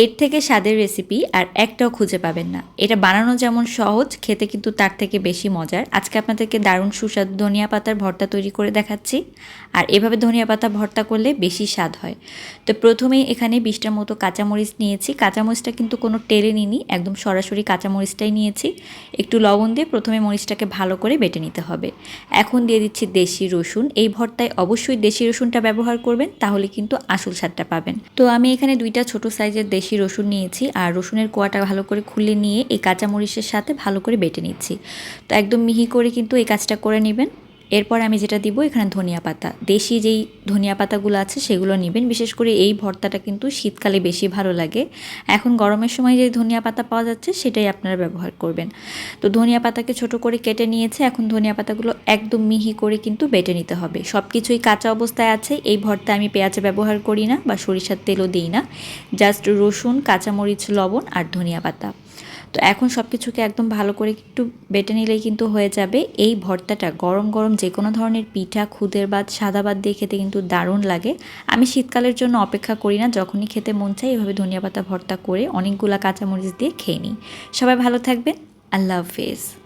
এর থেকে স্বাদের রেসিপি আর একটাও খুঁজে পাবেন না। এটা বানানো যেমন সহজ, খেতে কিন্তু তার থেকে বেশি মজার। আজকে আপনাদেরকে দারুণ সুস্বাদু ধনিয়া পাতার ভর্তা তৈরি করে দেখাচ্ছি। আর এভাবে ধনিয়া পাতা ভর্তা করলে বেশি স্বাদ হয়। তো প্রথমেই এখানে 20টার মতো কাঁচামরিচ নিয়েছি। কাঁচামরিচটা কিন্তু কোনো টেলে নিইনি, একদম সরাসরি কাঁচামরিচটাই নিয়েছি। একটু লবণ দিয়ে প্রথমে মরিচটাকে ভালো করে বেটে নিতে হবে। এখন দিয়ে দিচ্ছি দেশি রসুন। এই ভর্তায় অবশ্যই দেশি রসুনটা ব্যবহার করবেন, তাহলে কিন্তু আসল স্বাদটা পাবেন। তো আমি এখানে 2টা ছোট সাইজের দেশি রসুন নিয়েছি, আর রসুনের কোয়াটা ভালো করে খুলে নিয়ে এই কাঁচামরিচের সাথে ভালো করে বেটে নিচ্ছি। তো একদম মিহি করে কিন্তু এই কাজটা করে নেবেন। এরপর আমি যেটা দিব এখানে ধনিয়া পাতা, দেশি যেই ধনিয়া পাতাগুলো আছে সেগুলো নেবেন। বিশেষ করে এই ভর্তাটা কিন্তু শীতকালে বেশি ভালো লাগে। এখন গরমের সময় যে ধনিয়া পাতা পাওয়া যাচ্ছে সেটাই আপনারা ব্যবহার করবেন। তো ধনিয়া পাতাকে ছোট করে কেটে নিয়েছে। এখন ধনিয়া পাতাগুলো একদম মিহি করে কিন্তু বেটে নিতে হবে। সব কিছুই কাঁচা অবস্থায় আছে। এই ভর্তায় আমি পেঁয়াজ ব্যবহার করি না বা সরিষার তেলও দিই না, জাস্ট রসুন, কাঁচামরিচ, লবণ আর ধনিয়া পাতা। তো এখন সব কিছুকে একদম ভালো করে একটু বেটে নিলেই কিন্তু হয়ে যাবে। এই ভর্তাটা গরম গরম যে কোনো ধরনের পিঠা, খুদের ভাত, সাদা ভাত দিয়ে খেতে কিন্তু দারুণ লাগে। আমি শীতকালের জন্য অপেক্ষা করি না, যখনই খেতে মন চাই এভাবে ধনিয়া পাতা ভর্তা করে অনেকগুলা কাঁচামরিচ দিয়ে খেয়ে নিই। সবাই ভালো থাকবেন। আল্লাহ হাফেজ।